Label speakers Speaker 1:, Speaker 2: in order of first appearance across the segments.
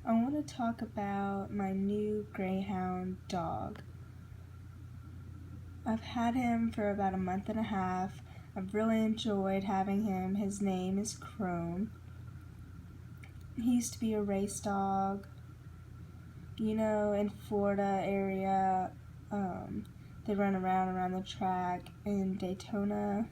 Speaker 1: I want to talk about my new greyhound dog. I've had him for about a month and a half. I've really enjoyed having him. His name is Chrome. He used to be a race dog. You know, in Florida area, they run around the track in Daytona.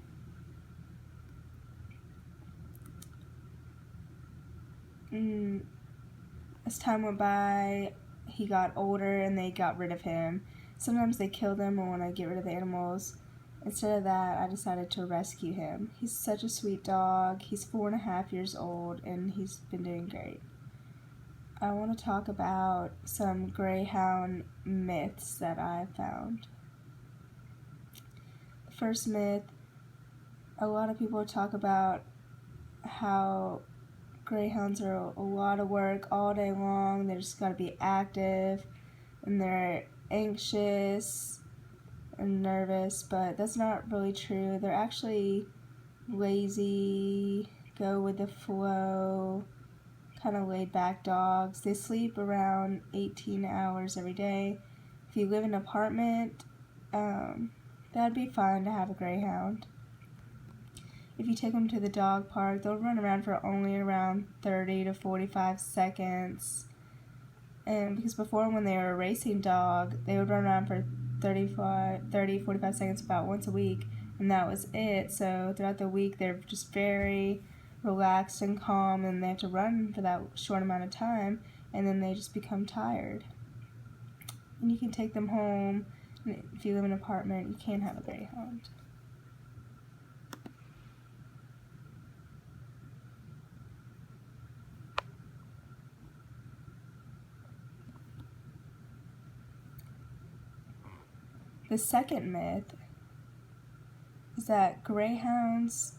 Speaker 1: As time went by, he got older and they got rid of him. Sometimes they kill them or want to get rid of the animals. Instead of that, I decided to rescue him. He's such a sweet dog. He's 4.5 years old and he's been doing great. I want to talk about some greyhound myths that I found. The first myth, a lot of people talk about how greyhounds are a lot of work all day long. They just got to be active and they're anxious and nervous, but that's not really true. They're actually lazy, go with the flow, kind of laid back dogs. They sleep around 18 hours every day. If you live in an apartment, that'd be fine to have a greyhound. If you take them to the dog park, they'll run around for only around 30 to 45 seconds. And because before, when they were a racing dog, they would run around for 45 seconds about once a week, and that was it. So throughout the week, they're just very relaxed and calm, and they have to run for that short amount of time, and then they just become tired. And you can take them home. If you live in an apartment, you can't have a greyhound. The second myth is that greyhounds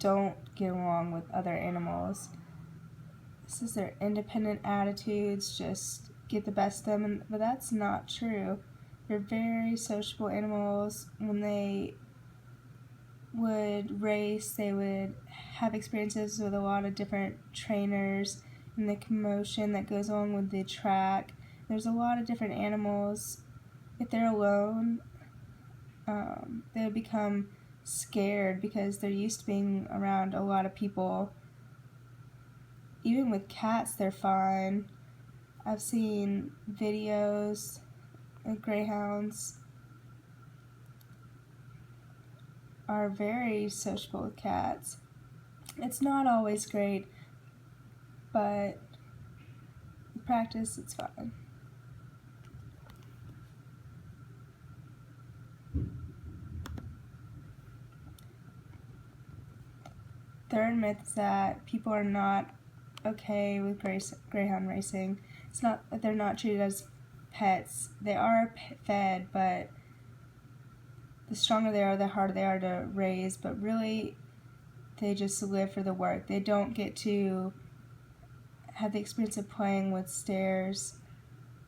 Speaker 1: don't get along with other animals. This is their independent attitudes, just get the best of them, but that's not true. They're very sociable animals. When they would race, they would have experiences with a lot of different trainers and the commotion that goes on with the track. There's a lot of different animals. If they're alone, they'll become scared because they're used to being around a lot of people. Even with cats, they're fine. I've seen videos of greyhounds are very sociable with cats. It's not always great, but in practice, it's fine. Third myth is that people are not okay with greyhound racing. It's not that they're not treated as pets. They are fed, but the stronger they are, the harder they are to raise, but really they just live for the work. They don't get to have the experience of playing with stairs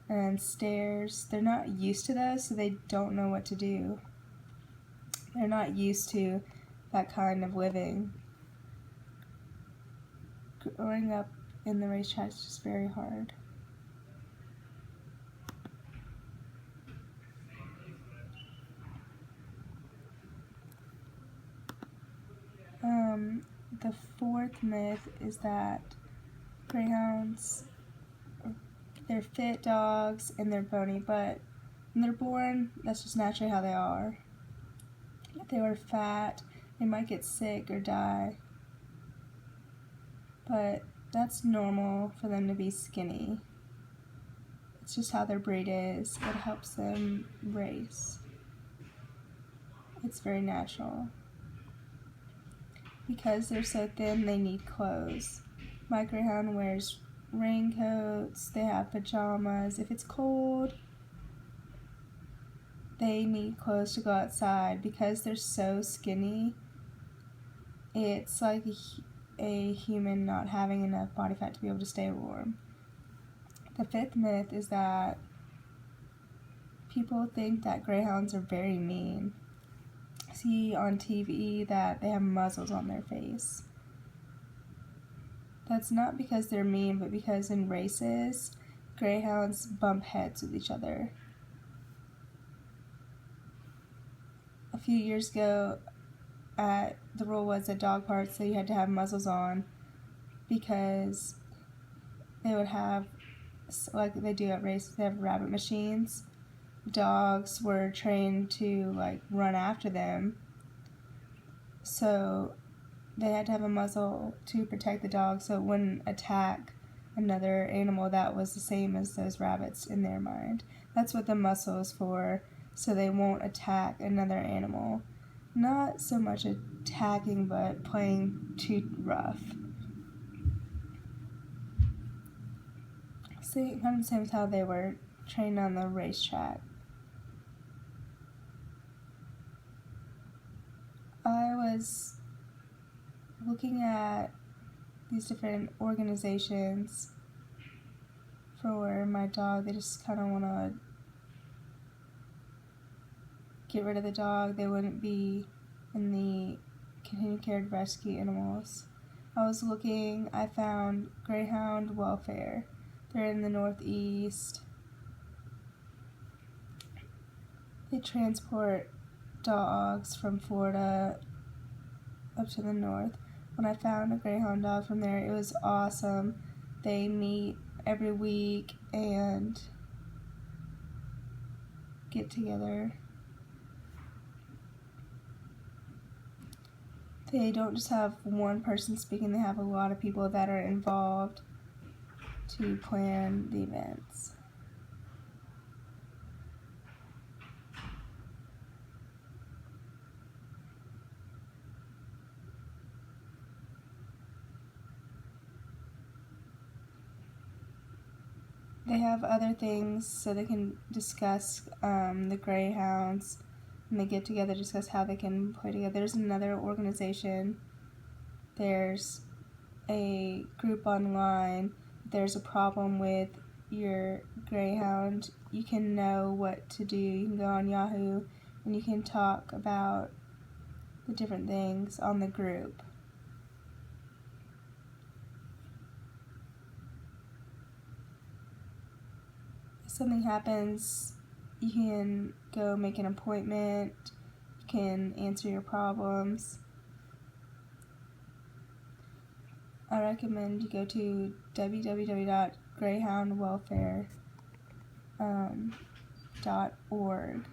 Speaker 1: and stairs. They're not used to those, so they don't know what to do. They're not used to that kind of living. Growing up in the racetrack is just very hard. The fourth myth is that greyhounds, they're fit dogs and they're bony, but when they're born, that's just naturally how they are. If they were fat, they might get sick or die. But that's normal for them to be skinny. It's just how their breed is. It helps them race. It's very natural. Because they're so thin, they need clothes. My greyhound wears raincoats, they have pajamas. If it's cold, they need clothes to go outside. Because they're so skinny, it's like a human not having enough body fat to be able to stay warm. The fifth myth is that people think that greyhounds are very mean. See on TV that they have muzzles on their face. That's not because they're mean, but because in races, greyhounds bump heads with each other. A few years ago, the rule was at dog parks that you had to have muzzles on because they would have, like they do at races, they have rabbit machines. Dogs were trained to run after them, so they had to have a muzzle to protect the dog so it wouldn't attack another animal that was the same as those rabbits in their mind. That's what the muzzle is for, so they won't attack another animal. Not so much attacking, but playing too rough. See, kind of the same as how they were trained on the racetrack. I was looking at these different organizations for my dog. They just kind of want to get rid of the dog. They wouldn't be in the continued care to rescue animals. I found Greyhound Welfare. They're in the Northeast. They transport dogs from Florida up to the north. When I found a greyhound dog from there, it was awesome. They meet every week and get together. They don't just have one person speaking, they have a lot of people that are involved to plan the events. They have other things so they can discuss the greyhounds, and they get together to discuss how they can play together. There's another organization. There's a group online. If there's a problem with your greyhound, you can know what to do. You can go on Yahoo and you can talk about the different things on the group. If something happens, you can go make an appointment, you can answer your problems. I recommend you go to www.greyhoundwelfare.org.